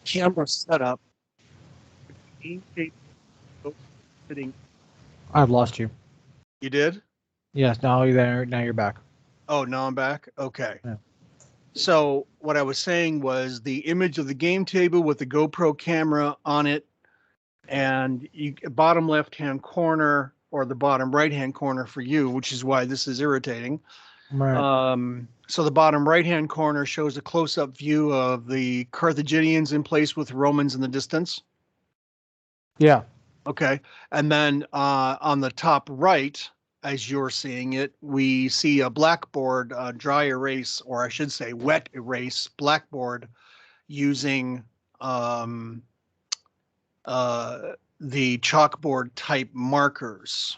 camera setup. Game table sitting. I've lost you. You did? Yes, now you're there. Now you're back. Oh, now I'm back. Okay. Yeah. So what I was saying was the image of the game table with the GoPro camera on it, and you bottom left hand corner or the bottom right hand corner for you, which is why this is irritating. Right. So the bottom right hand corner shows a close up view of the Carthaginians in place with Romans in the distance. Yeah. Okay. And then on the top right, as you're seeing it, we see a blackboard dry erase, or I should say wet erase blackboard using um, the chalkboard type markers.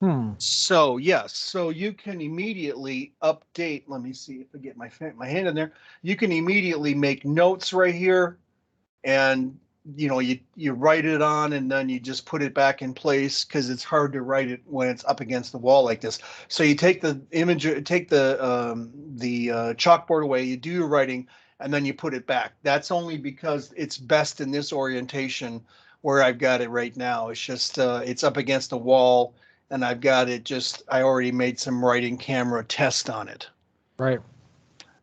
Hmm. So yes, so you can immediately update. Let me see if I get my hand in there. You can immediately make notes right here, and you write it on, and then you just put it back in place because it's hard to write it when it's up against the wall like this. So you take the image, take the chalkboard away, you do your writing, and then you put it back. That's only because it's best in this orientation where I've got it right now. It's just it's up against the wall, and I've got it just. I already made some writing camera test on it. Right.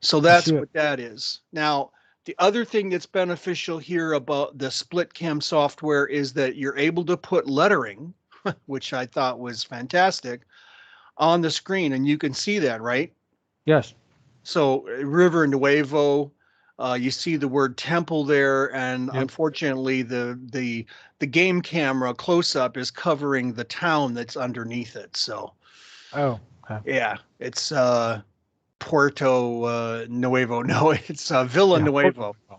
So I that's see it. what that is. Now, the other thing that's beneficial here about the split cam software is that you're able to put lettering, which I thought was fantastic, on the screen, and you can see that, right? Yes. So River Nuevo, you see the word temple there, and Yep. unfortunately, the game camera close up is covering the town that's underneath it. So Oh. Okay. yeah, it's Puerto Nuevo. No, it's Villa Yeah. Porto Nuevo. Nuevo. Yeah,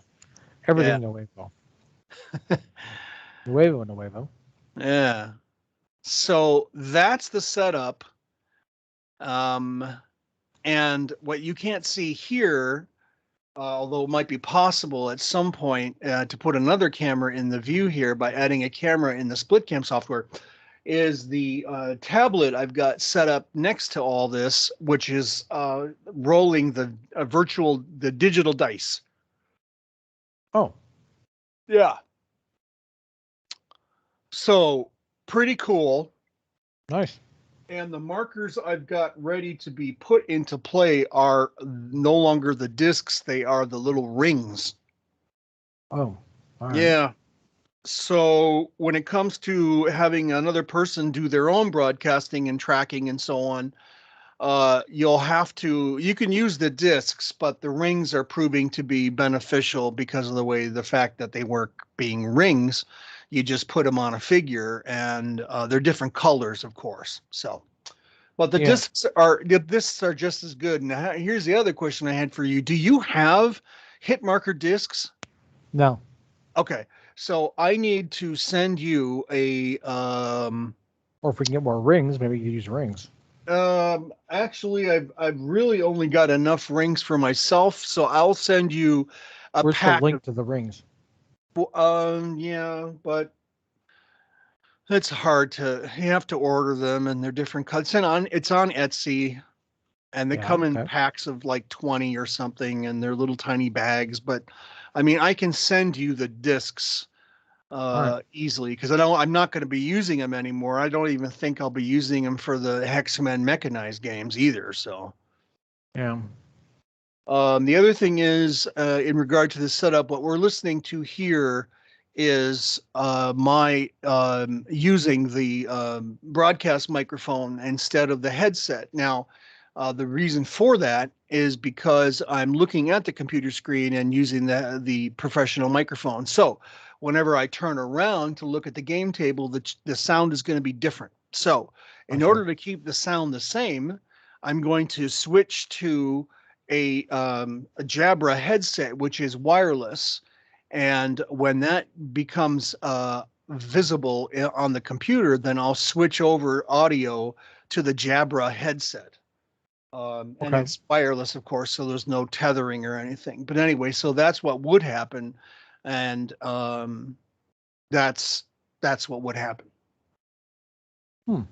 Everything Nuevo. Nuevo Nuevo. yeah. So that's the setup. Um, and what you can't see here, although it might be possible at some point to put another camera in the view here by adding a camera in the split cam software, is the tablet I've got set up next to all this, which is rolling the digital dice. Oh, Yeah. So pretty cool. nice. And the markers I've got ready to be put into play are no longer the discs, they are the little rings. Oh, all right. Yeah. So when it comes to having another person do their own broadcasting and tracking and so on, you can use the discs, but the rings are proving to be beneficial because of the fact that they work being rings. You just put them on a figure, and they're different colors, of course. So but Yeah. the discs are just as good. Now, here's the other question I had for you. Do you have hit marker discs? No. Okay, so I need to send you a Or if we can get more rings, maybe you could use rings. actually I've really only got enough rings for myself, so I'll send you a Where's the pack link of to the rings? yeah, but it's hard to you have to order them and they're different cuts. And it's on Etsy, and they Yeah. come in Okay. packs of like 20 or something, and they're little tiny bags. But I mean, I can send you the discs All right. easily because I'm not going to be using them anymore. I don't even think I'll be using them for the Hexamen mechanized games either. So Yeah. the other thing is, in regard to the setup, what we're listening to here is my using the broadcast microphone instead of the headset. Now, the reason for that is because I'm looking at the computer screen and using the professional microphone. So whenever I turn around to look at the game table, the sound is going to be different. So I in see. order to keep the sound the same, I'm going to switch to a Jabra headset, which is wireless, and when that becomes visible on the computer, then I'll switch over audio to the Jabra headset. And Okay. it's wireless, of course, so there's no tethering or anything. But anyway, so that's what would happen, and that's that's what would happen. Hmm.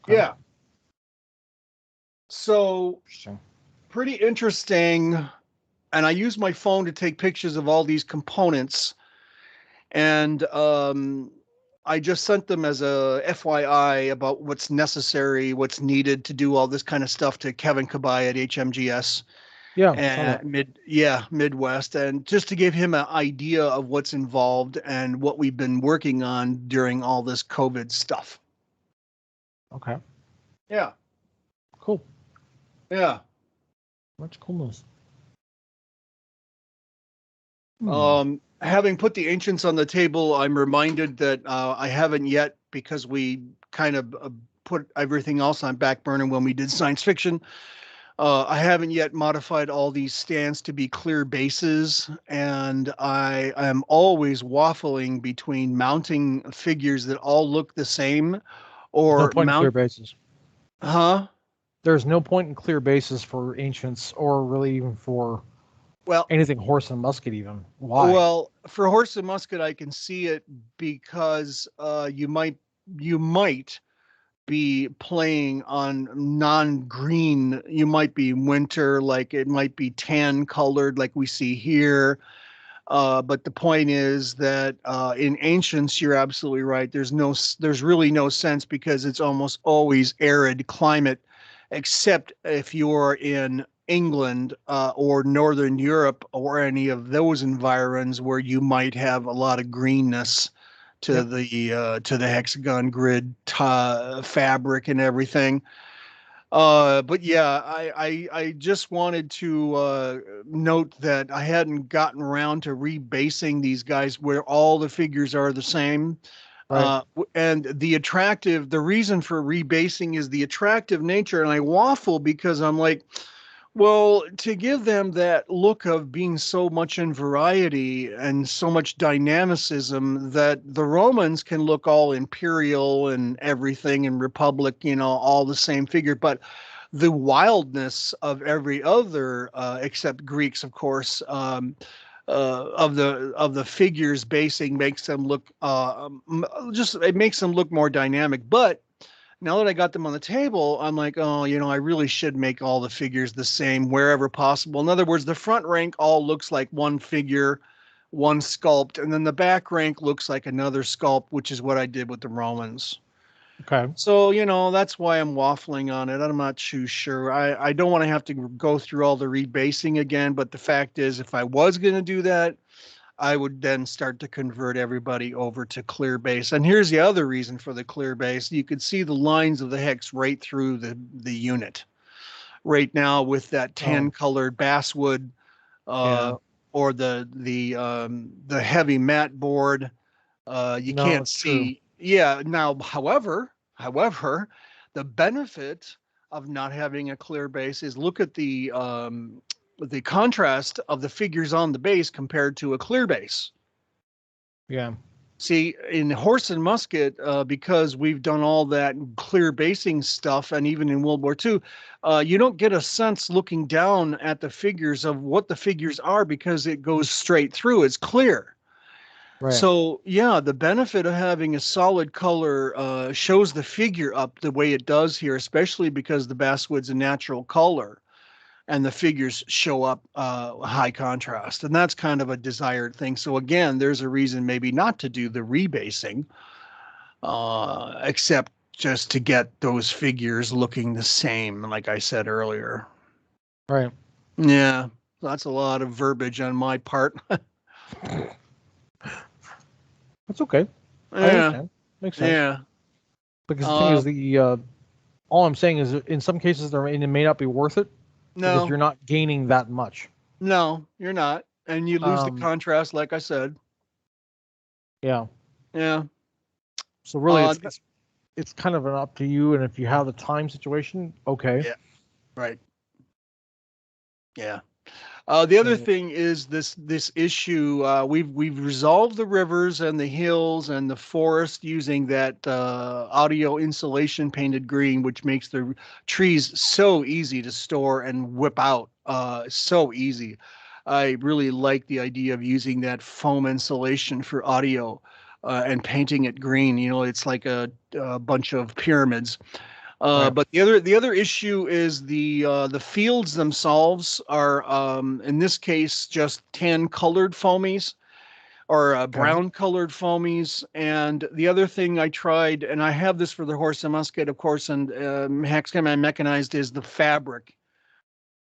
Okay. Yeah. So Interesting. pretty interesting. and I use my phone to take pictures of all these components. And I just sent them as a FYI about what's necessary, what's needed to do all this kind of stuff to Kevin Kabai at HMGS Yeah, saw and that. Midwest, and just to give him an idea of what's involved and what we've been working on during all this COVID stuff. Okay, Yeah, cool. yeah. Much coolness. Having put the ancients on the table, I'm reminded that I haven't yet, because we kind of put everything else on back burner when we did science fiction. I haven't yet modified all these stands to be clear bases, and I am always waffling between mounting figures that all look the same No or point in clear mount. bases. Huh? There's no point in clear bases for ancients, or really even for Well, anything horse and musket. Even why? well, for horse and musket, I can see it because you might be playing on non-green. You might be winter, like it might be tan colored, like we see here. But the point is that in ancients, you're absolutely right. There's really no sense, because it's almost always arid climate, except if you're in England or Northern Europe or any of those environs where you might have a lot of greenness Yep. to the hexagon grid fabric and everything. But yeah, I just wanted to note that I hadn't gotten around to rebasing these guys where all the figures are the same. Right. And the reason for rebasing is the attractive nature. And I waffle because I'm like, well, to give them that look of being so much in variety and so much dynamicism, that the Romans can look all imperial and everything, and Republic, all the same figure. But the wildness of every other, except Greeks, of course, of the figures basing makes them look just it makes them look more dynamic. But now that I got them on the table, I'm like, oh, I really should make all the figures the same wherever possible. In other words, the front rank all looks like one figure, one sculpt, and then the back rank looks like another sculpt, which is what I did with the Romans. Okay. So, that's why I'm waffling on it. I'm not too sure. I don't want to have to go through all the rebasing again, but the fact is, if I was going to do that, I would then start to convert everybody over to clear base. And here's the other reason for the clear base. You could see the lines of the hex right through the unit right now with that tan colored basswood Yeah. or the heavy mat board. You No, can't it's true. see. Yeah. Now, however, the benefit of not having a clear base is look at the contrast of the figures on the base compared to a clear base. Yeah. See, in horse and musket, because we've done all that clear basing stuff, and even in World War II, you don't get a sense looking down at the figures of what the figures are, because it goes straight through. It's clear. Right. So yeah, the benefit of having a solid color shows the figure up the way it does here, especially because the basswood's a natural color and the figures show up high contrast. And that's kind of a desired thing. So again, there's a reason maybe not to do the rebasing, except just to get those figures looking the same, like I said earlier. Right. Yeah, that's a lot of verbiage on my part. That's okay. I Yeah, understand. Makes sense. yeah. Because the thing is, all I'm saying is, in some cases, it may not be worth it because No, you're not gaining that much. no, you're not. And you lose the contrast, like I said. Yeah. Yeah. So really, Uh, it's kind of an up to you, and if you have the time situation, okay. yeah, right. Yeah. The other And, thing is this issue. We've resolved the rivers and the hills and the forest using that audio insulation painted green, which makes the trees so easy to store and whip out. So easy. I really like the idea of using that foam insulation for audio and painting it green. It's like a bunch of pyramids. Right. But the other issue is the fields themselves are in this case just tan colored foamies or Okay. brown colored foamies. And the other thing I tried, and I have this for the horse and musket, of course, and Hexcam mechanized, is the fabric.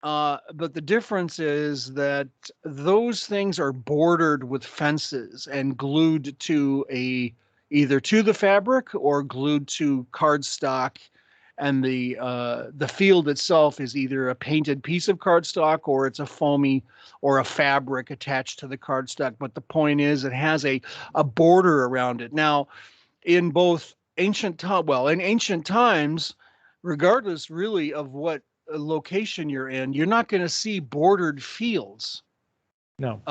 But the difference is that those things are bordered with fences and glued to either to the fabric or glued to cardstock, and the field itself is either a painted piece of cardstock or it's a foamy or a fabric attached to the cardstock. But the point is, it has a border around it. Now, in both in ancient times, regardless really of what location you're in, you're not going to see bordered fields. No.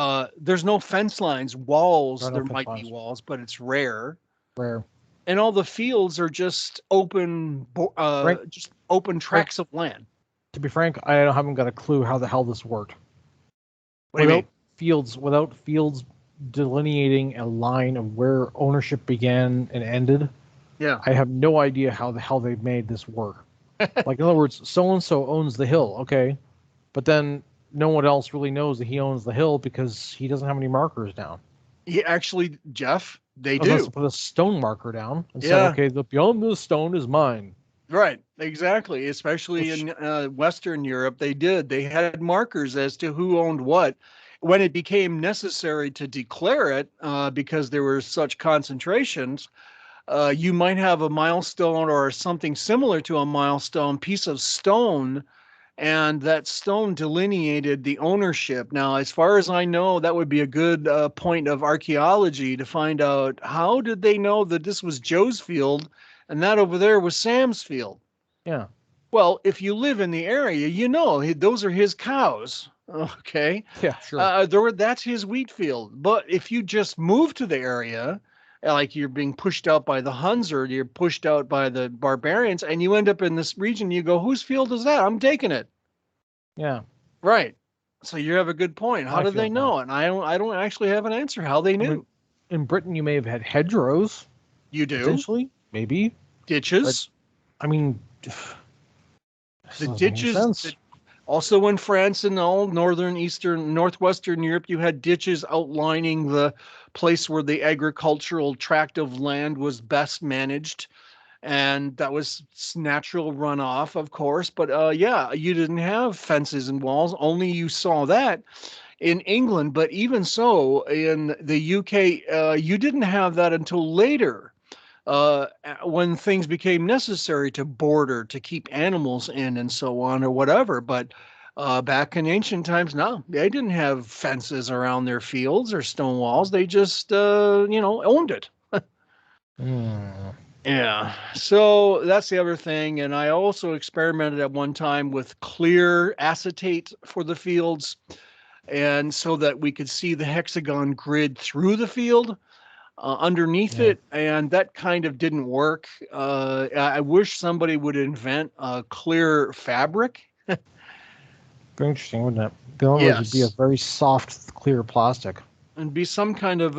There's no fence lines, walls. Not no There fence might be lines. walls, but it's rare. Rare. And all the fields are just Frank, just open Frank, tracts of land. to be frank, I haven't got a clue how the hell this worked. What do you mean? Without fields delineating a line of where ownership began and ended, Yeah. I have no idea how the hell they made this work. Like, in other words, so and so owns the hill, okay, but then no one else really knows that he owns the hill because he doesn't have any markers down. Actually, Jeff, they Unless do. to put a stone marker down and said, Yeah. okay, the beyond this stone is mine. Right, exactly. Especially Which, in Western Europe, they did. They had markers as to who owned what. When it became necessary to declare it, because there were such concentrations, you might have a milestone or something similar to a milestone piece of stone, and that stone delineated the ownership. Now, as far as I know, that would be a good point of archaeology to find out how did they know that this was Joe's field and that over there was Sam's field. yeah, Well, if you live in the area, you know those are his cows. Okay, yeah, sure. that's his wheat field. But if you just move to the area, like you're being pushed out by the Huns or you're pushed out by the barbarians, and you end up in this region, you go, whose field is that? I'm taking it. Yeah, Right. So you have a good point. How my did they field now. know? And I don't actually have an answer how they I knew. mean, in Britain, you may have had hedgerows, You do potentially, maybe, but ditches. I mean, this The doesn't make any ditches. sense. Also in France and all northern, eastern, northwestern Europe, you had ditches outlining the place where the agricultural tract of land was best managed. And that was natural runoff, of course. But yeah, you didn't have fences and walls. Only you saw that in England. But even so, in the UK, you didn't have that until later, when things became necessary to border, to keep animals in and so on or whatever. But back in ancient times, no, they didn't have fences around their fields or stone walls. They just, owned it. Hmm. Yeah. So that's the other thing. And I also experimented at one time with clear acetate for the fields, and so that we could see the hexagon grid through the field underneath Yeah, it, and that kind of didn't work. I wish somebody would invent a clear fabric. very interesting, wouldn't it? In other words, it'd be a Yes, very soft, clear plastic. and be some kind of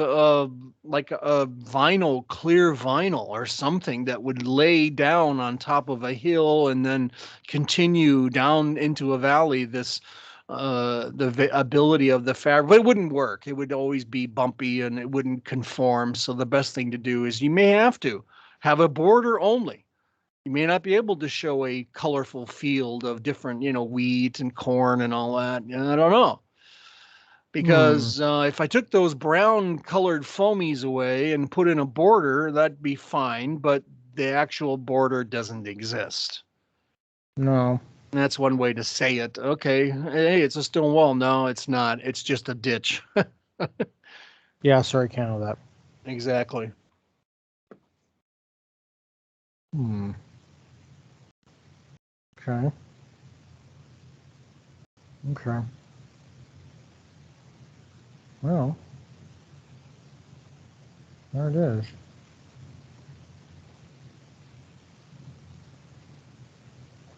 like a vinyl, clear vinyl or something that would lay down on top of a hill and then continue down into a valley. This ability of the fabric, but it wouldn't work. It would always be bumpy and it wouldn't conform. So the best thing to do is you may have to have a border only. You may not be able to show a colorful field of different, wheat and corn and all that. I don't know. Hmm. Because if I took those brown colored foamies away and put in a border, that'd be fine, but the actual border doesn't exist. No. And that's one way to say it. Okay, hey, it's a stone wall. No, it's not. It's just a ditch. Yeah, sorry, I can't know that. Exactly. Hmm. Okay. Okay. Well, there it is.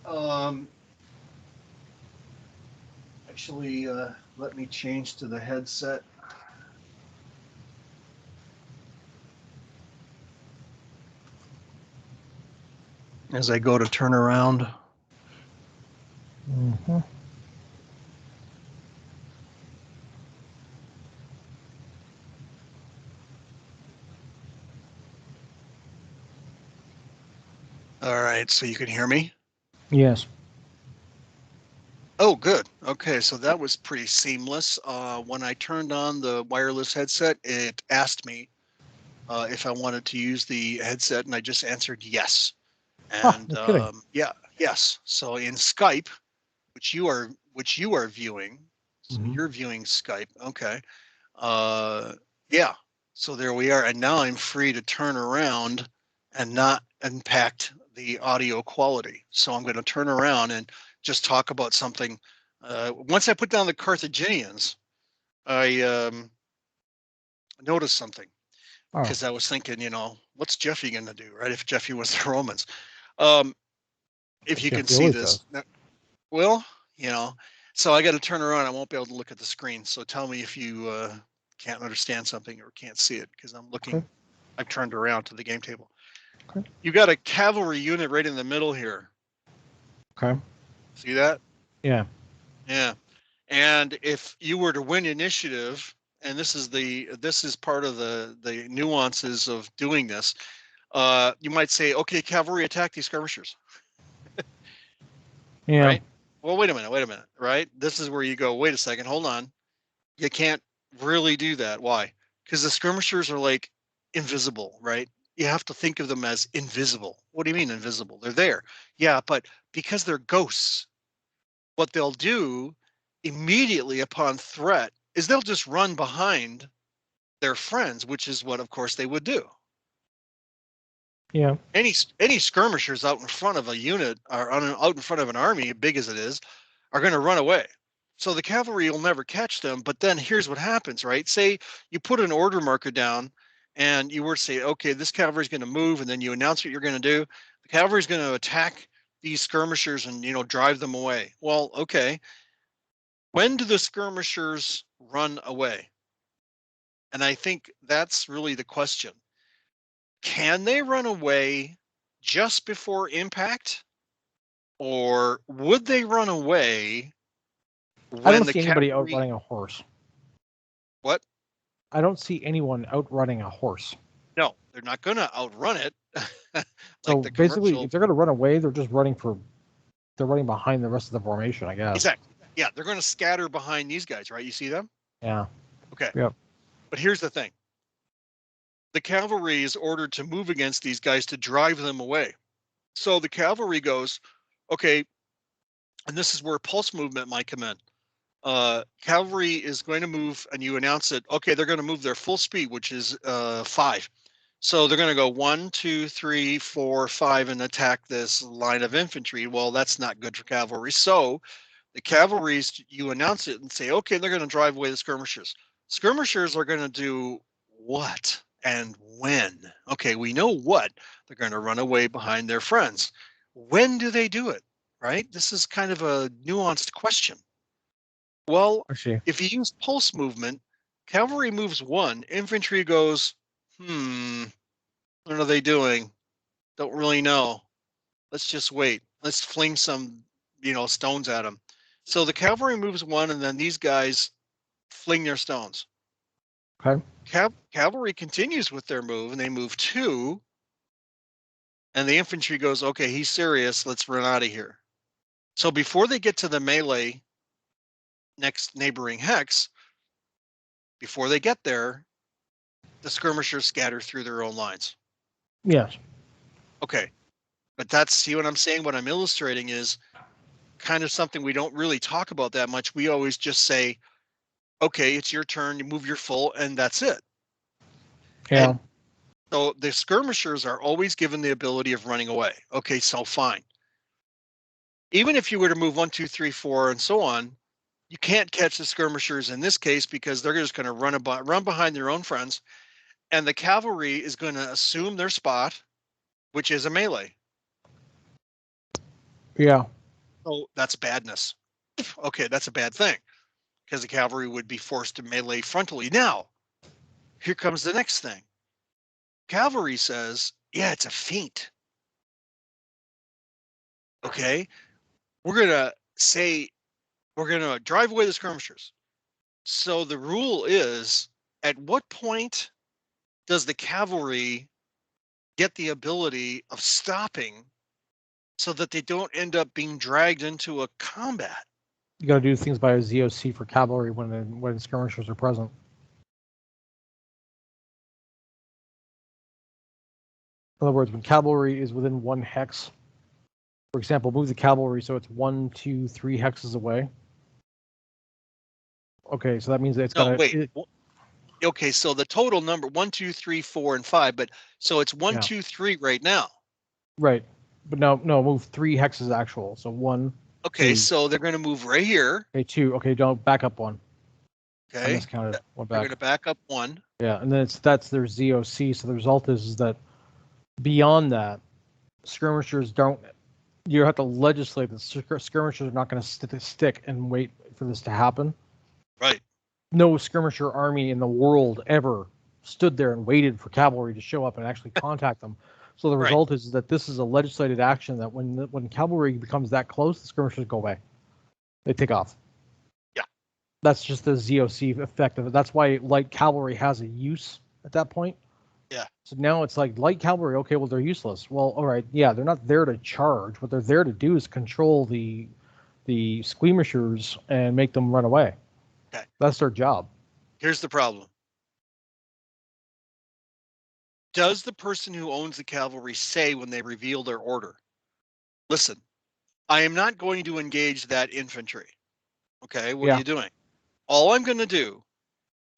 Um, actually, let me change to the headset. as I go to turn around. Mm-hmm. All right, so you can hear me? Yes. Oh, good. Okay, so that was pretty seamless. When I turned on the wireless headset, it asked me if I wanted to use the headset, and I just answered yes. And No kidding. yeah, yes. So in Skype, which you are viewing, so Mhm. you're viewing Skype. Okay. Yeah. So there we are, and now I'm free to turn around and not impact the audio quality. So I'm going to turn around and just talk about something. Once I put down the Carthaginians, I noticed something Oh, because I was thinking, what's Jeffy going to do, right? If Jeffy was the Romans, um, if you can Jeffy see always this, does. well, so I got to turn around. I won't be able to look at the screen. So tell me if you can't understand something or can't see it because I'm looking. Okay. I've turned around to the game table. Okay. You got a cavalry unit right in the middle here. Okay. See that? Yeah. Yeah. And if you were to win initiative, and this is part of the nuances of doing this, you might say, okay, cavalry attack these skirmishers, Yeah. right? Well, wait a minute, right? This is where you go, wait a second, hold on. You can't really do that. Why? Because the skirmishers are like invisible, right? You have to think of them as invisible. What do you mean invisible? They're there. Yeah, but because they're ghosts, what they'll do immediately upon threat is they'll just run behind their friends, which is what, of course, they would do. Yeah. Any skirmishers out in front of a unit or out in front of an army, big as it is, are going to run away. So the cavalry will never catch them. But then here's what happens, right? Say you put an order marker down and you were to say, okay, this cavalry is going to move, and then you announce what you're going to do. The cavalry is going to attack these skirmishers and drive them away. Well, okay. When do the skirmishers run away? And I think that's really the question. Can they run away just before impact? Or would they run away I don't when the see anybody cavalry, outrunning a horse. what? I don't see anyone outrunning a horse. No, they're not going to outrun it like So the basically, commercial. if they're going to run away, they're running behind the rest of the formation, I guess. Exactly. Yeah, they're going to scatter behind these guys, right? You see them? Yeah. Okay. Yep. But here's the thing. The cavalry is ordered to move against these guys to drive them away. So the cavalry goes, okay, and this is where pulse movement might come in. Cavalry is going to move, and you announce it. Okay, they're going to move their full speed, which is 5. So they're going to go 1, 2, 3, 4, 5, and attack this line of infantry. Well, that's not good for cavalry. So the cavalries, you announce it and say, okay, they're going to drive away the skirmishers. Skirmishers are going to do what and when? Okay, we know what. They're going to run away behind their friends. When do they do it? Right? This is kind of a nuanced question. Well, I see. if you use pulse movement, cavalry moves 1, infantry goes, what are they doing? Don't really know. Let's just wait. Let's fling some, stones at them. So the cavalry moves 1, and then these guys fling their stones. Okay. Cavalry continues with their move, and they move 2, and the infantry goes, okay, he's serious. Let's run out of here. So before they get to the melee next neighboring hex, before they get there, the skirmishers scatter through their own lines. Yes. Okay. But see what I'm saying? What I'm illustrating is kind of something we don't really talk about that much. We always just say, okay, it's your turn, you move your full, and that's it. Yeah. And so the skirmishers are always given the ability of running away. Okay, so fine. Even if you were to move 1, 2, 3, 4, and so on, you can't catch the skirmishers in this case because they're just going to run behind their own friends, and the cavalry is going to assume their spot, which is a melee. Yeah. So that's badness. Okay, that's a bad thing because the cavalry would be forced to melee frontally. Now, here comes the next thing. Cavalry says, yeah, it's a feint. Okay, we're gonna say we're gonna drive away the skirmishers. So the rule is, at what point does the cavalry get the ability of stopping so that they don't end up being dragged into a combat? You got to do things by a ZOC for cavalry when skirmishers are present. In other words, when cavalry is within 1 hex, for example, move the cavalry so it's 1, 2, 3 hexes away. Okay, so that means that it's No, got wait. Okay, so the total number 1, 2, 3, 4, and 5, but so it's 1, Yeah. 2, 3 right now. Right, but no, move 3 hexes actual. So 1. Okay, 2. so they're going to move right here. Okay, 2. Okay, don't back up 1. I Okay, miscounted. One they're back. going to back up 1. Yeah, and then that's their ZOC. So the result is that beyond that, skirmishers don't. You have to legislate that skirmishers are not going to stick and wait for this to happen. Right. No skirmisher army in the world ever stood there and waited for cavalry to show up and actually contact them. So the result is that this is a legislated action that when cavalry becomes that close, the skirmishers go away. They take off. Yeah. That's just the ZOC effect of it. That's why light cavalry has a use at that point. Yeah. So now it's like light cavalry, okay, well, they're useless. Well, all right, yeah, they're not there to charge. What they're there to do is control the skirmishers and make them run away. Okay. That's their job. Here's the problem. Does the person who owns the cavalry say when they reveal their order, listen, I am not going to engage that infantry. Okay, what are you doing? All I'm going to do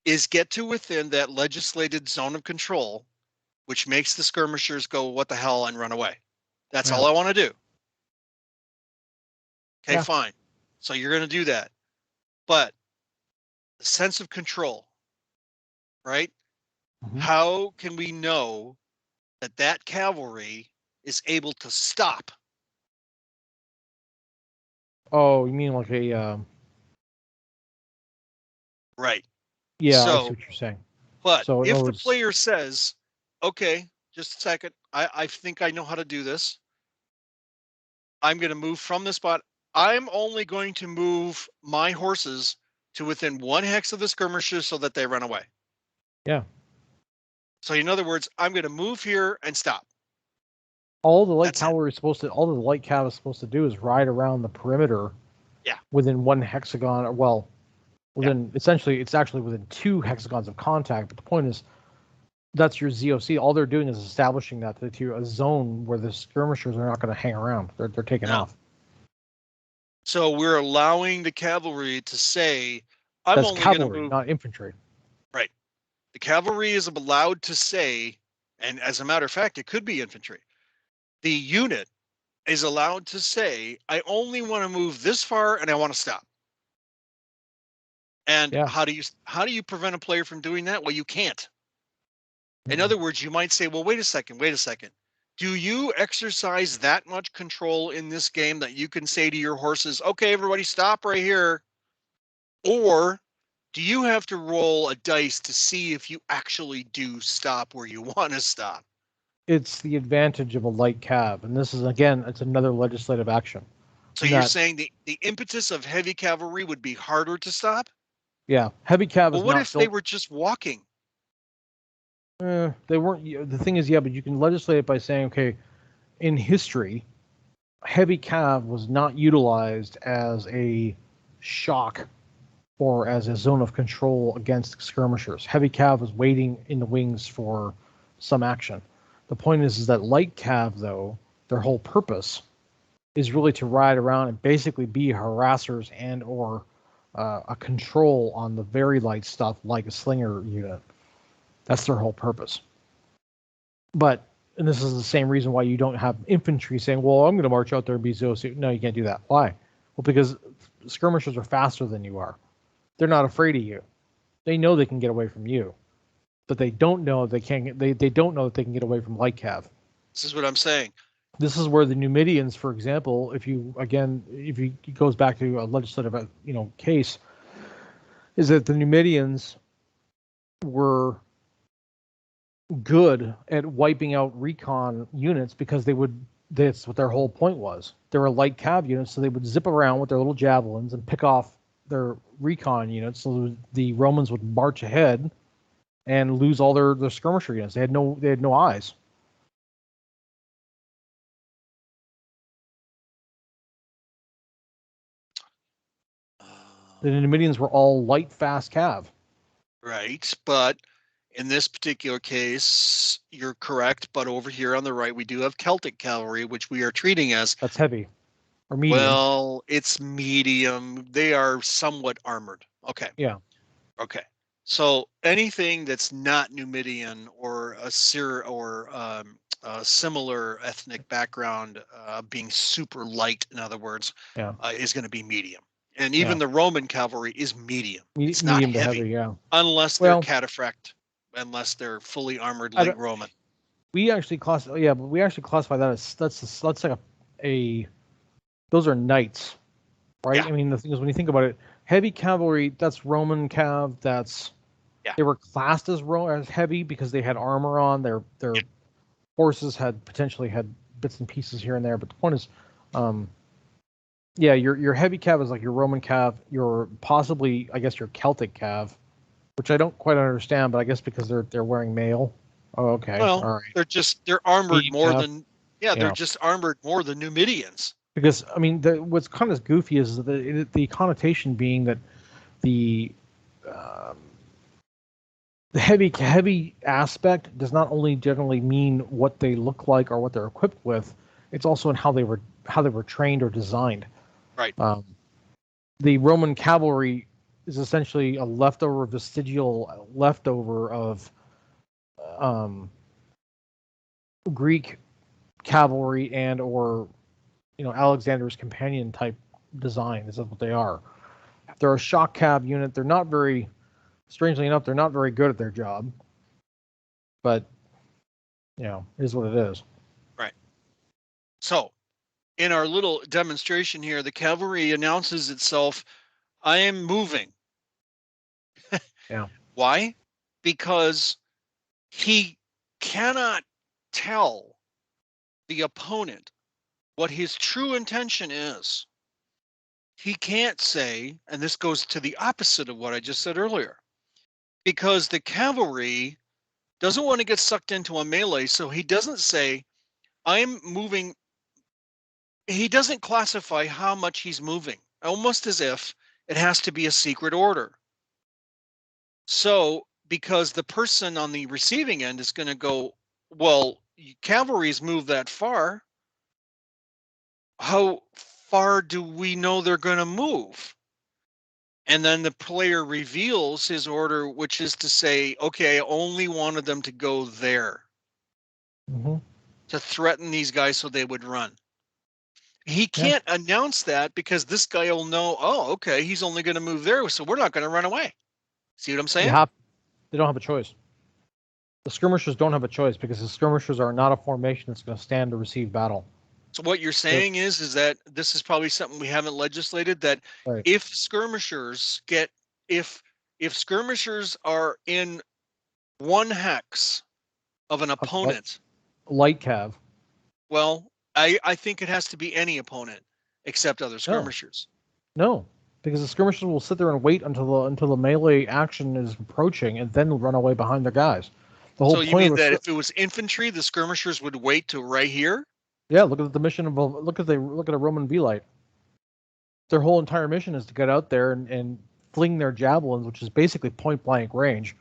is get to within that legislated zone of control, which makes the skirmishers go, what the hell, and run away. That's all I want to do. Okay, fine. So you're going to do that. But the sense of control, right? Mm-hmm. How can we know that that cavalry is able to stop? Oh, you mean like a... Right. Yeah, so, I see what you're saying. But so if the player says, okay, just a second, I think I know how to do this. I'm going to move from this spot. I'm only going to move my horses to within 1 hex of the skirmishers so that they run away. Yeah. So in other words, I'm going to move here and stop. All the light cavalry is supposed to, all the light cav is supposed to do is ride around the perimeter. Yeah. Within 1 hexagon, or well, within essentially, it's actually within 2 hexagons of contact. But the point is, that's your ZOC. All they're doing is establishing that to a zone where the skirmishers are not going to hang around. They're taking off. So we're allowing the cavalry to say, I'm only going to move, not infantry. Right. The cavalry is allowed to say, and as a matter of fact, it could be infantry. The unit is allowed to say, I only want to move this far and I want to stop. And how do you prevent a player from doing that? Well, you can't. In other words, you might say, well, wait a second. Do you exercise that much control in this game that you can say to your horses, okay, everybody stop right here? Or do you have to roll a dice to see if you actually do stop where you want to stop? It's the advantage of a light cav. And this is, again, it's another legislative action. So you're saying the impetus of heavy cavalry would be harder to stop? Yeah. Heavy cav is what if they were just walking? They weren't. The thing is, but you can legislate it by saying, okay, in history, heavy cav was not utilized as a shock or as a zone of control against skirmishers. Heavy cav was waiting in the wings for some action. The point is that light cav, though, their whole purpose is really to ride around and basically be harassers and or a control on the very light stuff like a slinger unit. That's their whole purpose. But, and this is the same reason why you don't have infantry saying, well, I'm going to march out there and be ZOC. No, you can't do that. Why? Well, because skirmishers are faster than you are. They're not afraid of you. They know they can get away from you. But they don't know they can. They don't know that they can get away from light cav. This is what I'm saying. This is where the Numidians, for example, if it goes back to a legislative, case, is that the Numidians were good at wiping out recon units because they would that's what their whole point was. They were light cav units, so they would zip around with their little javelins and pick off their recon units. So the Romans would march ahead and lose all their skirmisher units. They had no eyes. The Numidians were all light, fast cav. Right, but in this particular case, you're correct. But over here on the right, we do have Celtic cavalry, which we are treating as That's heavy or medium. well, it's medium. They are somewhat armored. Okay. Yeah. Okay. So anything that's not Numidian or a similar ethnic background, being super light, in other words, Yeah. is going to be medium. And even the Roman cavalry is medium. It's medium not to heavy. Yeah. Unless they're cataphract, unless they're fully armored like Roman. We actually classify that as that's like a those are knights, right? Yeah. I mean, the thing is, when you think about it, heavy cavalry, that's Roman cav. That's they were classed as heavy because they had armor on. Their horses potentially had bits and pieces here and there. But the point is, your heavy cav is like your Roman cav. Your possibly, I guess, your Celtic cav, which I don't quite understand, but I guess because they're wearing mail. Oh, okay. Well, all right. They're armored more cav. than they're just armored more than Numidians. Because I mean, what's kind of goofy is the connotation being that the heavy aspect does not only generally mean what they look like or what they're equipped with, it's also in how they were trained or designed. Right. The Roman cavalry is essentially a vestigial leftover of Greek cavalry and or Alexander's companion type design. This is what they are. They're a shock cav unit. They're not very, strangely enough, they're not very good at their job. But, it is what it is. Right. So, in our little demonstration here, the cavalry announces itself, I am moving. Yeah. Why? Because he cannot tell the opponent what his true intention is. He can't say, and this goes to the opposite of what I just said earlier, because the cavalry doesn't want to get sucked into a melee, so he doesn't say, I'm moving. He doesn't classify how much he's moving, almost as if it has to be a secret order. So, because the person on the receiving end is going to go, well, cavalry's moved that far. How far do we know they're going to move? And then the player reveals his order, which is to say, okay, I only wanted them to go there to threaten these guys so they would run. He can't announce that because this guy will know, oh, okay, he's only going to move there, so we're not going to run away. See what I'm saying? They don't have a choice. The skirmishers don't have a choice because the skirmishers are not a formation that's going to stand to receive battle. So what you're saying is that this is probably something we haven't legislated, that if skirmishers if skirmishers are in one hex of an opponent, light cav. Well, I think it has to be any opponent except other skirmishers. No, because the skirmishers will sit there and wait until the melee action is approaching and then run away behind their guys. The whole so you mean that if it was infantry, the skirmishers would wait to right here? Yeah, look at the mission of look at a Roman V-light. Their whole entire mission is to get out there and fling their javelins, which is basically point blank range,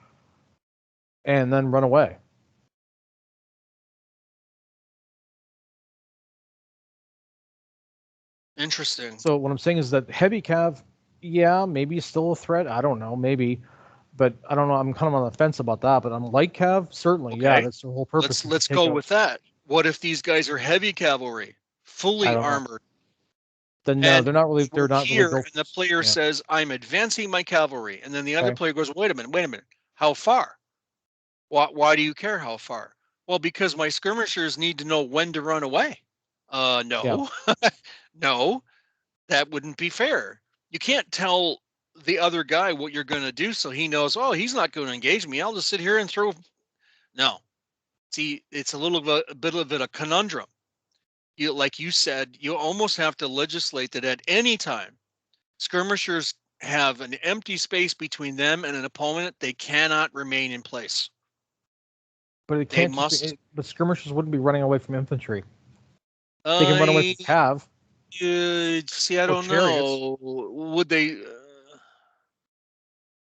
and then run away. Interesting. So what I'm saying is that heavy cav, maybe still a threat. I don't know, maybe, but I don't know. I'm kind of on the fence about that. But on light cav, certainly, that's the whole purpose. Let's go with that. What if these guys are heavy cavalry, fully armored? Then no, they're not really. They're not here, really. And the player says, "I'm advancing my cavalry," and then the other player goes, "Wait a minute. How far? Why do you care how far?" Well, because my skirmishers need to know when to run away. No, no, that wouldn't be fair. You can't tell the other guy what you're going to do so he knows, oh, he's not going to engage me. I'll just sit here and throw. No. See, it's a bit of a conundrum. like you said, you almost have to legislate that at any time skirmishers have an empty space between them and an opponent, they cannot remain in place. But it They can't keep must. it, but skirmishers wouldn't be running away from infantry. They can run away from cav See, I or don't chariots. know.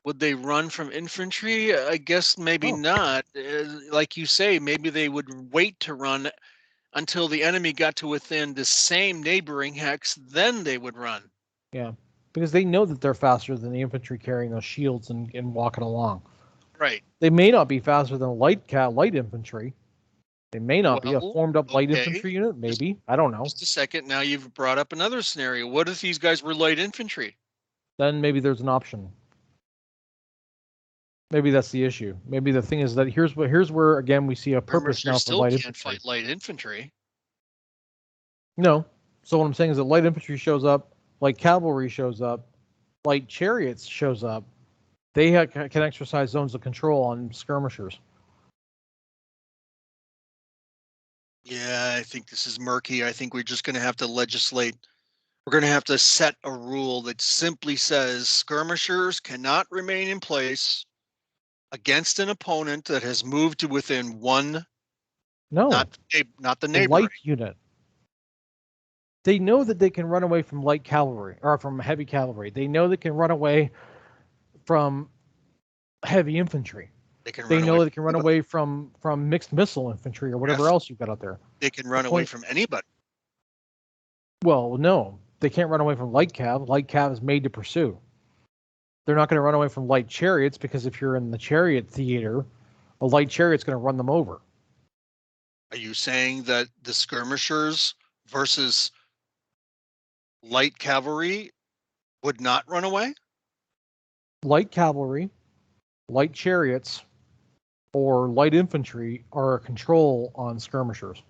Would they run from infantry? I guess maybe No. not. Like you say, maybe they would wait to run until the enemy got to within the same neighboring hex, then they would run. Yeah, because they know that they're faster than the infantry carrying those shields and walking along. Right. They may not be faster than light infantry. They may not be a Well, formed up light okay. infantry unit. Maybe, I don't know. Just a second. Now you've brought up another scenario. What if these guys were light infantry? Then maybe there's an option. Maybe that's the issue. Maybe the thing is that here's where again we see a purpose now for Still light can't infantry. fight light infantry. No. So what I'm saying is that light infantry shows up, light cavalry shows up, light chariots shows up. They can exercise zones of control on skirmishers. Yeah, I think this is murky. I think we're just going to have to legislate. We're going to have to set a rule that simply says skirmishers cannot remain in place against an opponent that has moved to within one. No, not the the neighbor. light unit. They know that they can run away from light cavalry or from heavy cavalry. They know they can run away from heavy infantry. They know they can run away from mixed missile infantry or whatever else you've got out there. They can run away from anybody. Well, no, they can't run away from light cav. Light cav is made to pursue. They're not going to run away from light chariots because if you're in the chariot theater, a light chariot's going to run them over. Are you saying that the skirmishers versus light cavalry would not run away? Light cavalry, light chariots, or light infantry are a control on skirmishers.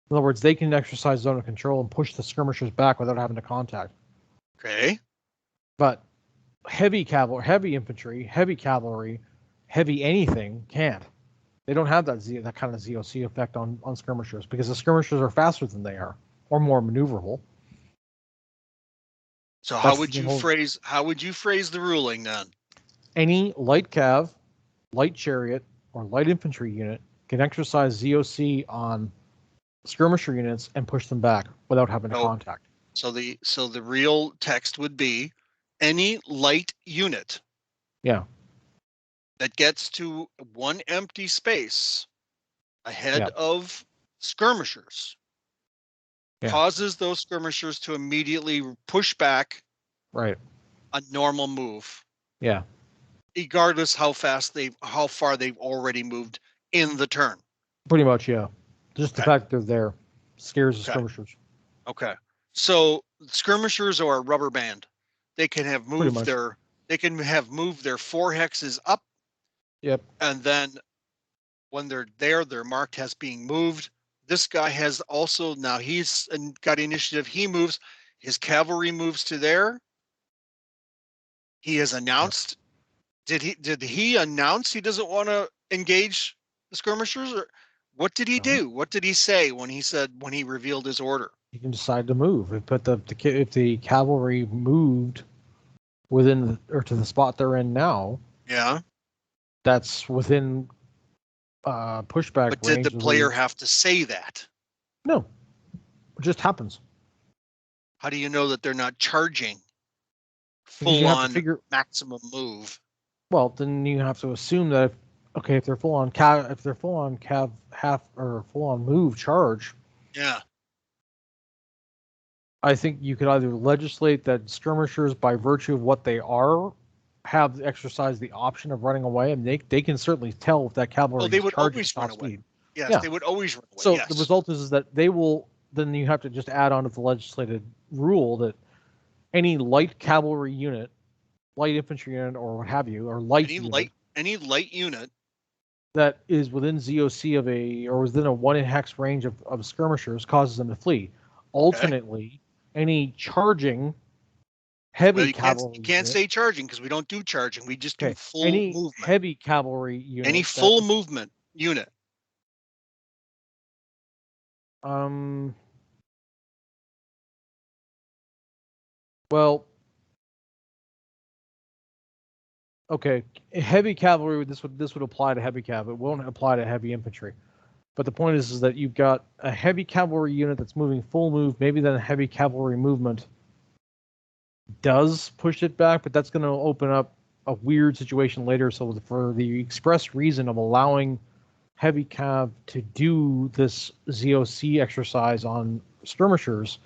In other words, they can exercise zone of control and push the skirmishers back without having to contact. Okay. But heavy infantry, heavy cavalry, heavy anything can't. They don't have that kind of ZOC effect on skirmishers because the skirmishers are faster than they are or more maneuverable. So how would you phrase the ruling then? Any light cav, light chariot, or light infantry unit can exercise ZOC on skirmisher units and push them back without having to contact. So the real text would be any light unit. Yeah. That gets to one empty space ahead of skirmishers. Yeah. Causes those skirmishers to immediately push back. Right. A normal move. Yeah. Regardless how far they've already moved in the turn. Pretty much, yeah. Just the fact that they're there scares the skirmishers. Okay. So skirmishers are a rubber band. They can have moved their 4 hexes up. Yep. And then when they're there, they're marked as being moved. This guy has also, now he's got initiative. He moves, his cavalry moves to there. He has announced. Did he announce he doesn't want to engage the skirmishers, or what did he do? What did he say when he revealed his order? He can decide to move. If the cavalry moved within or to the spot they're in now. Yeah. That's within pushback. But did the player have to say that? No. It just happens. How do you know that they're not charging full on maximum move? Well, then you have to assume that if they're full on cav half or full on move charge. Yeah. I think you could either legislate that skirmishers, by virtue of what they are, have exercised the option of running away, and they can certainly tell if that cavalry they would always run away. Yes, they would always run away. So the result is that they will. Then you have to just add on to the legislated rule that any light cavalry unit, light infantry unit, or what have you, or any light unit that is within ZOC or within a 1 hex range of skirmishers causes them to flee. Alternately, any charging heavy cavalry. You can't say charging because we don't do charging. We just do full movement. Heavy cavalry unit. Any full movement unit. Well, okay, heavy cavalry. This would apply to heavy cav. It won't apply to heavy infantry. But the point is that you've got a heavy cavalry unit that's moving full move. Maybe then a heavy cavalry movement does push it back, but that's going to open up a weird situation later. So for the express reason of allowing heavy cav to do this ZOC exercise on skirmishers,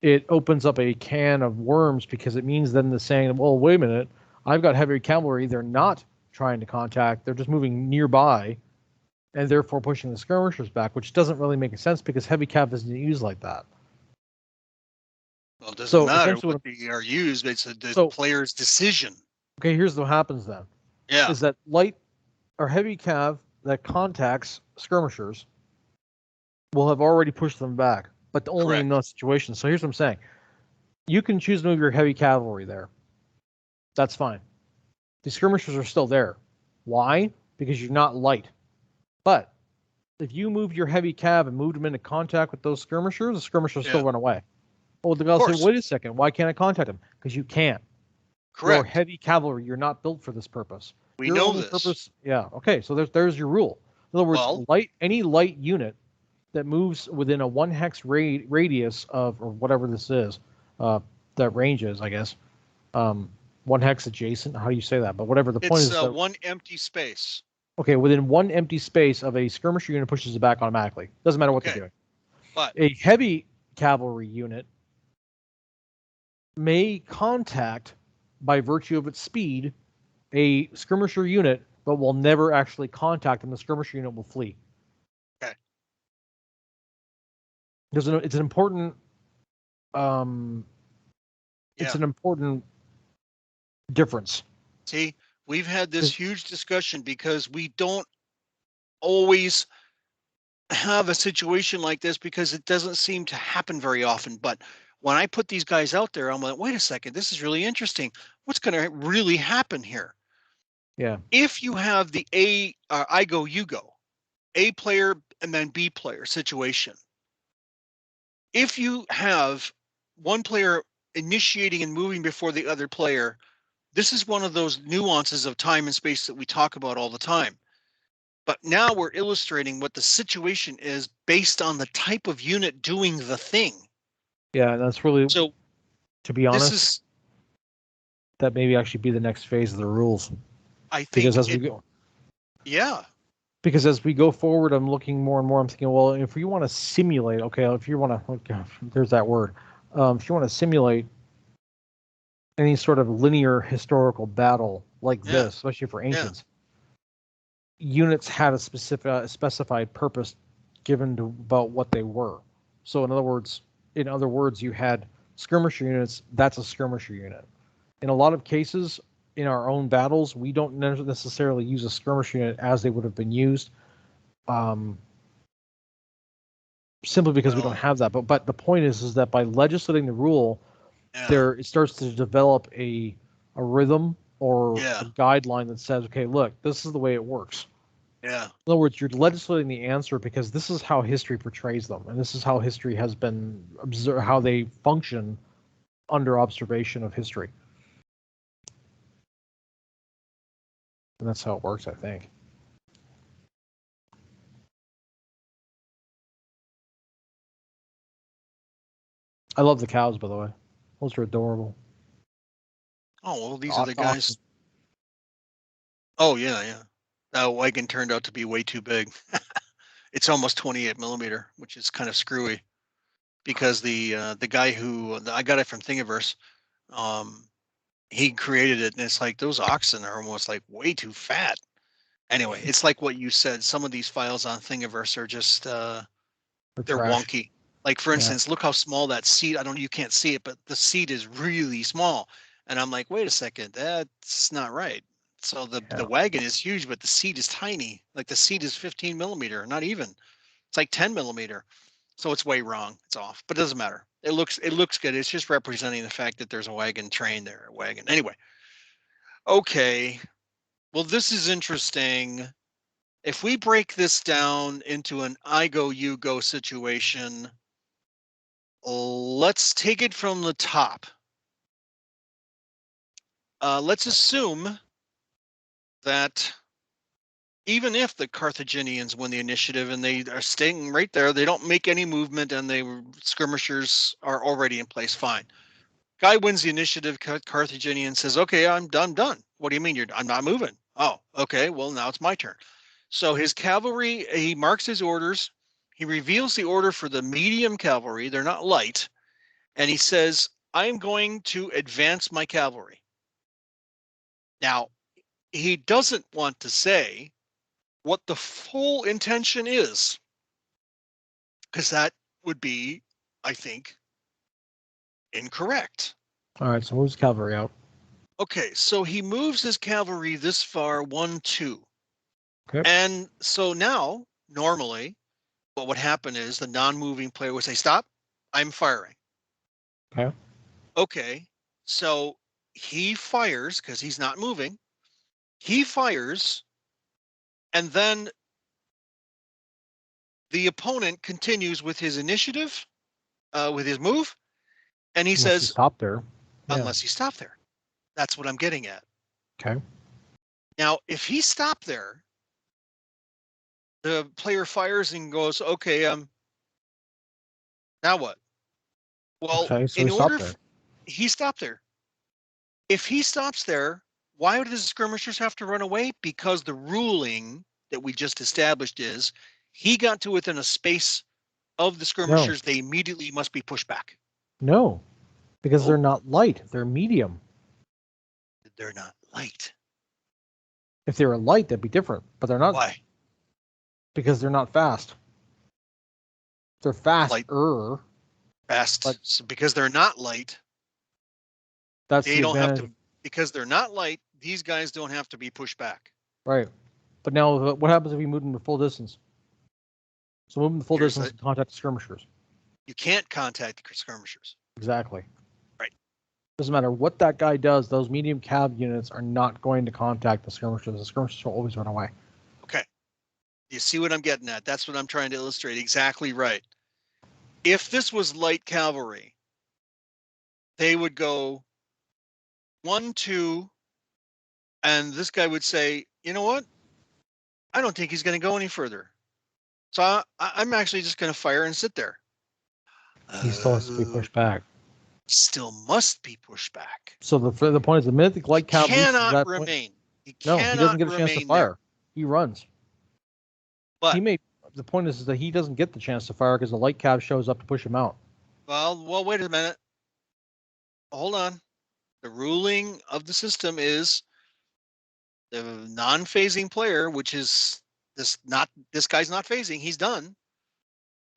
it opens up a can of worms, because it means then the saying, well, wait a minute, I've got heavy cavalry. They're not trying to contact. They're just moving nearby, and therefore pushing the skirmishers back, which doesn't really make sense because heavy cav isn't used like that. Well, it doesn't matter what they are used. It's the player's decision. Okay, here's what happens then. Yeah. Is that light or heavy cav that contacts skirmishers will have already pushed them back, but only in those situations. So here's what I'm saying. You can choose to move your heavy cavalry there. That's fine. The skirmishers are still there. Why? Because you're not light. But if you move your heavy cav and moved them into contact with those skirmishers, the skirmishers still run away. Well, the guy will say, wait a second, why can't I contact them? Because you can't. Correct. You're heavy cavalry. You're not built for this purpose. We know this. Yeah. Okay. So there's your rule. In other words, any light unit that moves within a 1 hex radius of, or whatever this is, that range is, I guess, 1 hex adjacent. How do you say that? But whatever the point is. It's one empty space. Okay, within one empty space of a skirmisher unit pushes it back automatically. Doesn't matter what they're doing. But a heavy cavalry unit may contact, by virtue of its speed, a skirmisher unit, but will never actually contact them. The skirmisher unit will flee. Okay. It's an important it's an important difference. See, we've had this huge discussion because we don't always have a situation like this, because it doesn't seem to happen very often. But when I put these guys out there, I'm like, wait a second, this is really interesting. What's going to really happen here? Yeah. If you have the I go, you go, A player and then B player situation, if you have one player initiating and moving before the other player, this is one of those nuances of time and space that we talk about all the time. But now we're illustrating what the situation is based on the type of unit doing the thing. Yeah, that's really, so. To be honest, that maybe actually be the next phase of the rules. I think because as we go, because as we go forward, I'm looking more and more. I'm thinking, well, if you want to simulate, if you want to, there's that word. If you want to simulate any sort of linear historical battle like this, especially for ancients, units had a specified purpose given to about what they were. So in other words, you had skirmisher units. That's a skirmisher unit. In a lot of cases, in our own battles, we don't necessarily use a skirmisher unit as they would have been used, simply because we don't have that. But the point is that by legislating the rule, it starts to develop a rhythm or a guideline that says, okay, look, this is the way it works. Yeah. In other words, you're legislating the answer because this is how history portrays them, and this is how history has been observed, how they function under observation of history. And that's how it works, I think. I love the cows, by the way. Those are adorable. Oh, well, these are the guys. Oh, yeah. That wagon turned out to be way too big. It's almost 28 millimeter, which is kind of screwy, because the guy who I got it from Thingiverse, he created it, and it's like those oxen are almost like way too fat. Anyway, it's like what you said. Some of these files on Thingiverse are just they're wonky. Like, for instance, look how small that seat. You can't see it, but the seat is really small. And I'm like, wait a second, that's not right. So the wagon is huge, but the seat is tiny. Like, the seat is 15 millimeter, not even. It's like 10 millimeter. So it's way wrong. It's off, but it doesn't matter. It looks good. It's just representing the fact that there's a wagon train there. Anyway. Okay. Well, this is interesting. If we break this down into an I go, you go situation, let's take it from the top. let's assume that even if the Carthaginians win the initiative and they are staying right there, they don't make any movement and the skirmishers are already in place, fine. Guy wins the initiative, Carthaginian says, okay, I'm done. What do you mean I'm not moving? Oh, okay, well, now it's my turn. So his cavalry, he marks his orders. He reveals the order for the medium cavalry. They're not light. And he says, I'm going to advance my cavalry. Now, he doesn't want to say what the full intention is, because that would be, I think, incorrect. All right, so moves cavalry out. Okay, so he moves his cavalry this far, 1, 2. Okay. And so now, normally, what would happen is the non-moving player would say, stop, I'm firing. Okay. Okay, so he fires because he's not moving. He fires, and then the opponent continues with his initiative, with his move, and he Unless says, you stop there. Yeah. unless you stop there. That's what I'm getting at. Okay. Now, if he stopped there, the player fires and goes, okay, now what? Well, Okay, so in he order, stopped there. he stopped there. If he stops there, why would the skirmishers have to run away? Because the ruling that we just established is he got to within a space of the skirmishers, they immediately must be pushed back. No, because Oh. they're not light, they're medium. They're not light. If they were light, that'd be different, but they're not. Why? Because they're not fast. They're faster. Fast. But so because they're not light, that's they the don't advantage. have to, because they're not light, these guys don't have to be pushed back. Right. But now what happens if you move them to full distance? So move them to full distance and contact the skirmishers. You can't contact the skirmishers. Exactly. Right. Doesn't matter what that guy does, those medium cav units are not going to contact the skirmishers. The skirmishers will always run away. Okay. You see what I'm getting at? That's what I'm trying to illustrate. Exactly right. If this was light cavalry, they would go 1, 2, and this guy would say, you know what? I don't think he's going to go any further. So I'm actually just going to fire and sit there. He still has to be pushed back. Still must be pushed back. So the point is, the minute the light cav cannot remain. He doesn't get a chance to fire. There. He runs. But the point is that he doesn't get the chance to fire because the light cav shows up to push him out. Well, wait a minute. Hold on. The ruling of the system is the non-phasing player, which is this guy's not phasing, he's done.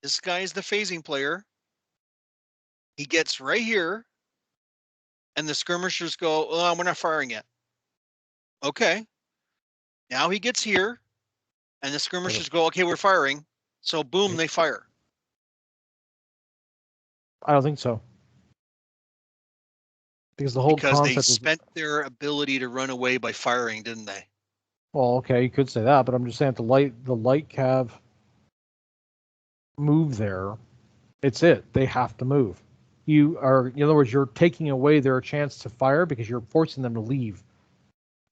This guy is the phasing player. He gets right here, and the skirmishers go, oh, we're not firing yet. Okay. Now he gets here, and the skirmishers go, okay, we're firing. So boom, they fire. I don't think so. Because the whole concept they spent their ability to run away by firing, didn't they? Well, okay, you could say that, but I'm just saying the light cav move there. It's it. They have to move. You are, in other words, you're taking away their chance to fire because you're forcing them to leave.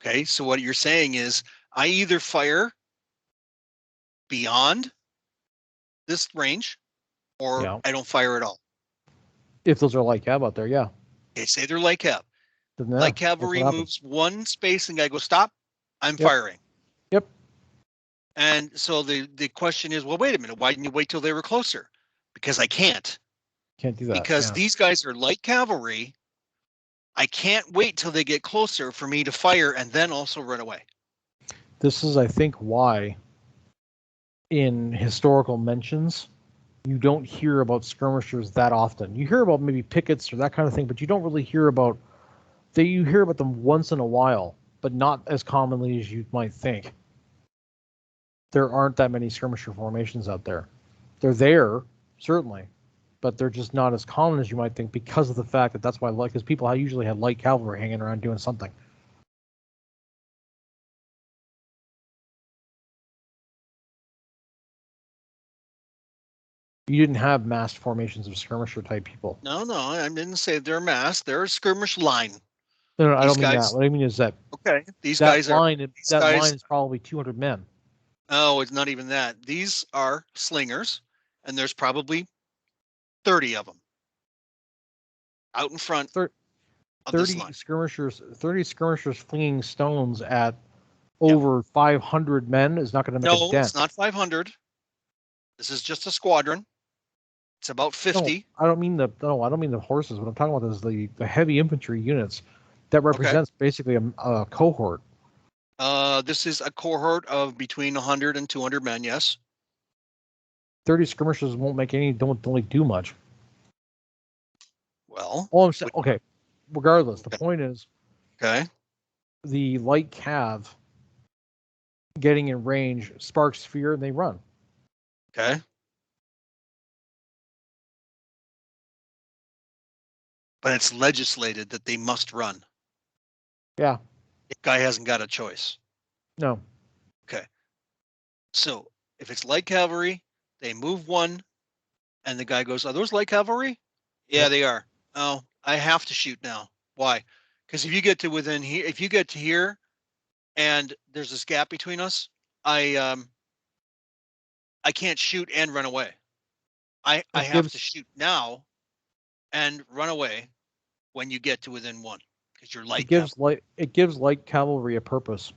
Okay, so what you're saying is I either fire beyond this range or I don't fire at all. If those are light cav out there, yeah. Okay, say they're light cav. Light cavalry moves one space and I go, stop, I'm firing. Yep. And so the question is, well, wait a minute, why didn't you wait till they were closer? Because I can't. Can't do that. Because these guys are light cavalry. I can't wait till they get closer for me to fire and then also run away. This is, I think, why in historical mentions, you don't hear about skirmishers that often. You hear about maybe pickets or that kind of thing, but you don't really hear about you hear about them once in a while, but not as commonly as you might think. There aren't that many skirmisher formations out there. They're there, certainly, but they're just not as common as you might think because of the fact that that's why, because people usually have light cavalry hanging around doing something. You didn't have massed formations of skirmisher type people. No, I didn't say they're massed. They're a skirmish line. No, I These don't mean that. guys, What I mean is that okay, these that guys are, line these that guys, line is probably 200 men. oh, it's not even that. These are slingers, and there's probably 30 of them out in front Thir- of this line. 30 skirmishers flinging stones at Yep. over 500 men is not going to make a No, dent. it's not 500. This is just a squadron. It's about No, 50. I don't mean the horses. What I'm talking about is the heavy infantry units that Okay. represents basically a cohort. This is a cohort of between 100 and 200 men. Yes. 30 skirmishers won't make any. Don't really do much. Well. All I'm saying, okay. Regardless, the Okay. point is Okay. the light cav getting in range sparks fear and they run. Okay. But it's legislated that they must run. Yeah. The guy hasn't got a choice. No. Okay. So if it's light cavalry, they move one, and the guy goes, "Are those light cavalry?" Yeah, Yep. they are. Oh, I have to shoot now. Why? Because if you get to within here, if you get to here, and there's this gap between us, I can't shoot and run away. I have to shoot now and run away when you get to within one because you're light cavalry. It gives light cavalry a purpose.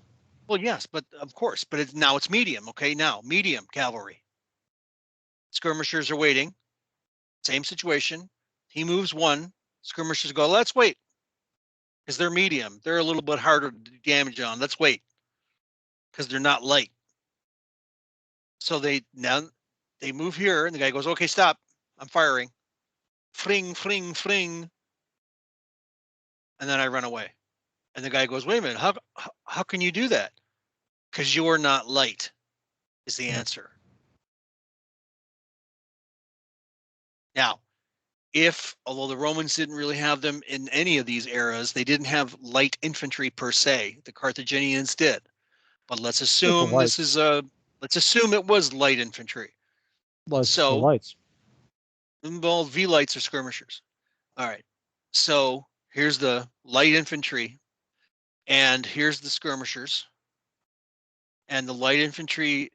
Well, yes, but of course, but it's medium. Okay, now medium cavalry. Skirmishers are waiting. Same situation. He moves one. Skirmishers go, let's wait. Because they're medium. They're a little bit harder to damage on. Let's wait. Because they're not light. So they move here, and the guy goes, okay, stop. I'm firing. Fling, fling, fling. And then I run away. And the guy goes, wait a minute, how can you do that? Because you're not light, is the answer. Now, although the Romans didn't really have them in any of these eras, they didn't have light infantry per se. The Carthaginians did. But let's assume let's assume it was light infantry. The lights. Well, V-lights are skirmishers. All right. So here's the light infantry, and here's the skirmishers. And the light infantry,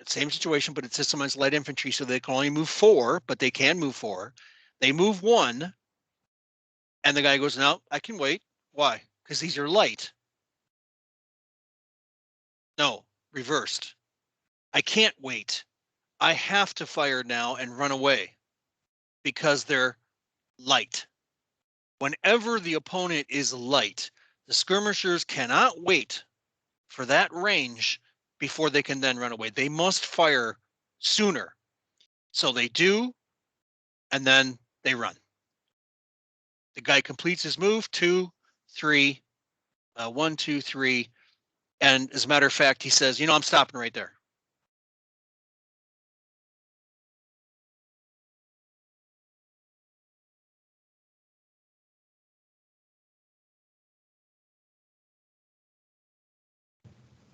same situation, but it's systemized light infantry, so they can only move 4, but they can move 4. They move 1, and the guy goes, no, I can wait. Why? Because these are light. No, reversed. I can't wait. I have to fire now and run away because they're light. Whenever the opponent is light, the skirmishers cannot wait for that range before they can then run away. They must fire sooner. So they do, and then they run. The guy completes his move, 2, 3, 1, 2, 3. And as a matter of fact, he says, I'm stopping right there.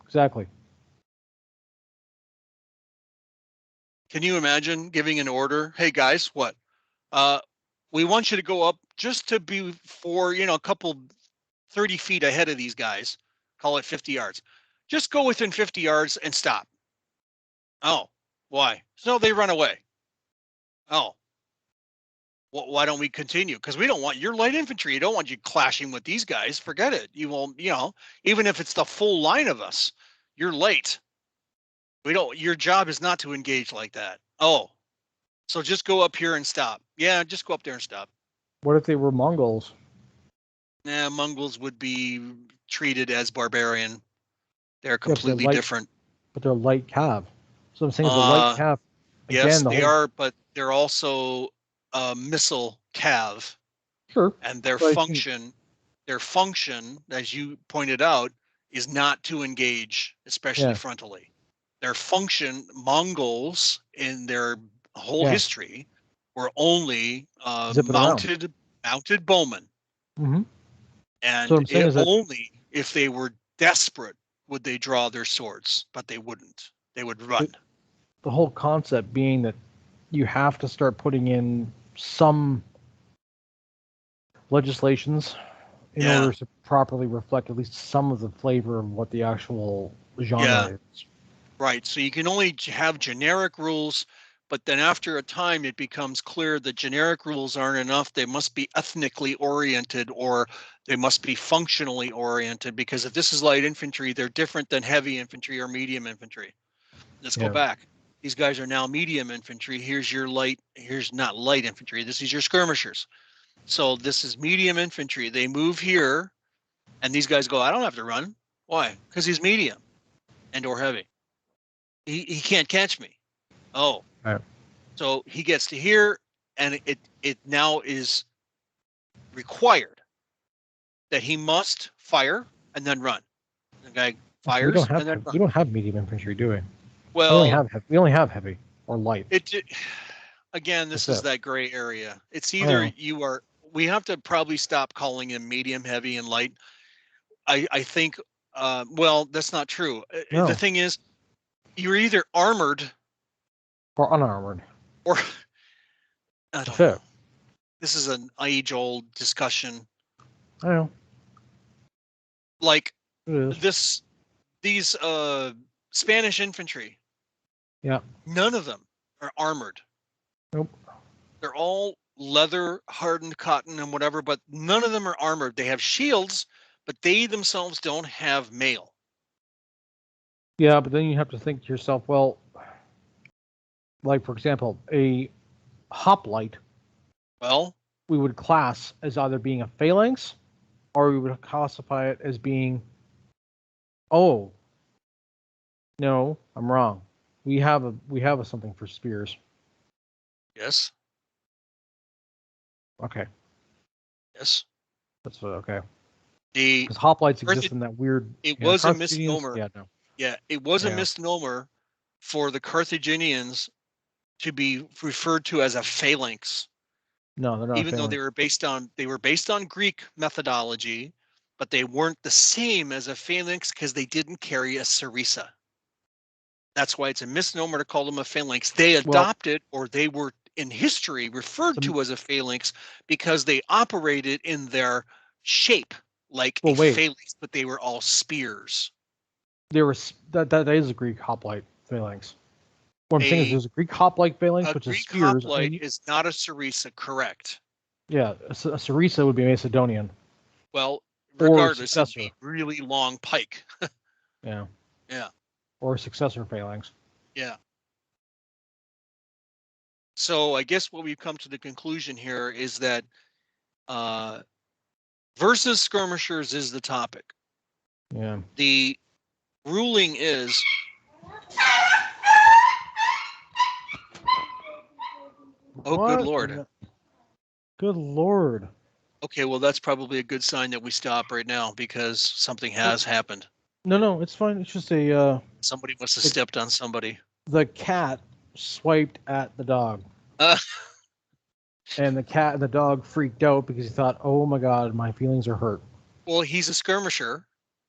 Exactly. Can you imagine giving an order? Hey guys, what? We want you to go up just to be for, a couple 30 feet ahead of these guys. Call it 50 yards. Just go within 50 yards and stop. Oh, why? So they run away. Oh, well, why don't we continue? Because we don't want your light infantry. You don't want you clashing with these guys. Forget it. You won't, even if it's the full line of us, you're late. Your job is not to engage like that. Oh, so just go up here and stop. Yeah, just go up there and stop. What if they were Mongols? Mongols would be treated as barbarian. They're completely different. But they're light cav. So I'm saying the light cav. Again, yes, they are, but they're also missile cav. Sure. And their function, as you pointed out, is not to engage, especially frontally. Their function, Mongols in their whole history, were only mounted bowmen. Mm-hmm. And only if they were desperate would they draw their swords, but they wouldn't. They would run. The whole concept being that you have to start putting in some legislations in order to properly reflect at least some of the flavor of what the actual genre is. Right. So you can only have generic rules, but then after a time, it becomes clear that generic rules aren't enough. They must be ethnically oriented, or they must be functionally oriented, because if this is light infantry, they're different than heavy infantry or medium infantry. Let's go back. These guys are now medium infantry. Here's your here's not light infantry. This is your skirmishers. So this is medium infantry. They move here, and these guys go, I don't have to run. Why? Because he's medium and or heavy. He can't catch me. Oh, right. So he gets to here, and it now is required that he must fire and then run. The guy fires and then runs. We don't have medium infantry, do we? Well, we only have heavy or light. Again, this is that gray area. It's either we have to probably stop calling him medium, heavy, and light. I think, well, that's not true. No. The thing is, you're either armored or unarmored. Or I don't know. This is an age-old discussion. I know. Like these Spanish infantry. Yeah. None of them are armored. Nope. They're all leather, hardened cotton, and whatever, but none of them are armored. They have shields, but they themselves don't have mail. Yeah, but then you have to think to yourself, well, like, for example, a hoplite, well, we would class as either being a phalanx, or we would classify it as being, oh, no, I'm wrong. We have a something for spears. Yes. Okay. Yes. That's okay. Because hoplites exist in that weird. It was a misnomer. Yeah, no. Yeah, it was a misnomer for the Carthaginians to be referred to as a phalanx. No, they're not. Even though they were based on Greek methodology, but they weren't the same as a phalanx because they didn't carry a sarissa. That's why it's a misnomer to call them a phalanx. They adopted, or they were in history referred to as a phalanx because they operated in their shape like a phalanx, but they were all spears. There was that is a Greek hoplite phalanx. What I'm saying is there's a Greek hoplite phalanx, which is spears. A Greek hoplite is not a sarissa, correct? Yeah, a sarissa would be Macedonian. Well, regardless, it'd be really long pike. Yeah. Yeah. Or a successor phalanx. Yeah. So I guess what we've come to the conclusion here is that versus skirmishers is the topic. Yeah. The ruling is good Lord. Good Lord. Okay, well, that's probably a good sign that we stop right now because something has happened. No, it's fine. It's just somebody must have stepped on somebody. The cat swiped at the dog. And the cat and the dog freaked out because he thought, oh my God, my feelings are hurt. Well, he's a skirmisher.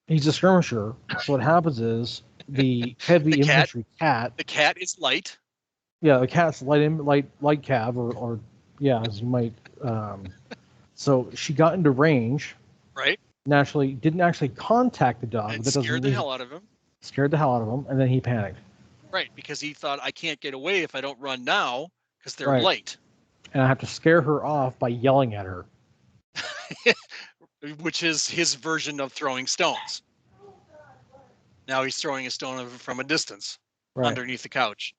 He's a skirmisher. So what happens is the heavy infantry cat. The cat is light. Yeah, the cat's light cav, or as you might. So she got into range. Right. Naturally, didn't actually contact the dog. And scared the hell out of him. Scared the hell out of him, and then he panicked. Right, because he thought, I can't get away if I don't run now because they're light. And I have to scare her off by yelling at her. Which is his version of throwing stones. Now he's throwing a stone from a distance underneath the couch.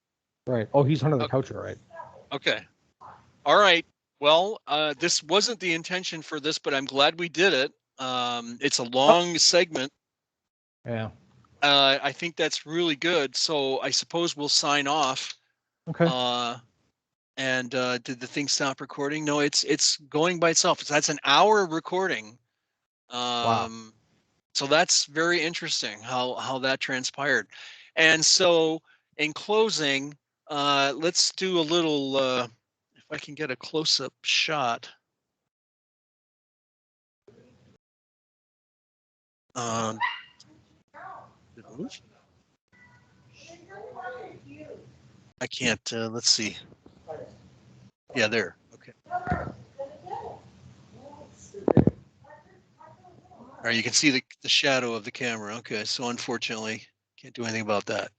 Right. Oh, he's under the couch, right? Okay. All right. Well, this wasn't the intention for this, but I'm glad we did it. It's a long segment. Yeah. I think that's really good. So I suppose we'll sign off. Okay. And did the thing stop recording? No, it's going by itself. That's an hour recording. Wow. So that's very interesting how that transpired. And so in closing, let's do a little, if I can get a close-up shot. I can't, let's see. Yeah, there. Okay. All right, you can see the shadow of the camera. Okay, so unfortunately, can't do anything about that.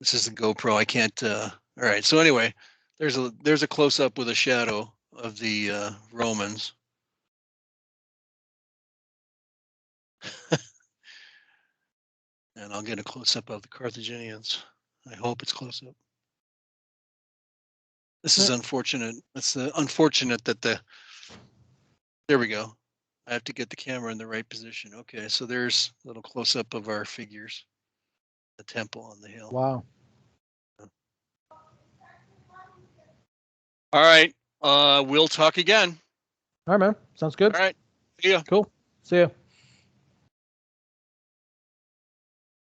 This is the GoPro. I can't. All right. So anyway, there's a close up with a shadow of the Romans. And I'll get a close up of the Carthaginians. I hope it's close up. This is unfortunate. It's unfortunate that there we go. I have to get the camera in the right position. Okay, so there's a little close up of our figures. The temple on the hill. Wow. All right. We'll talk again. All right, man. Sounds good. All right. See ya. Cool. See ya.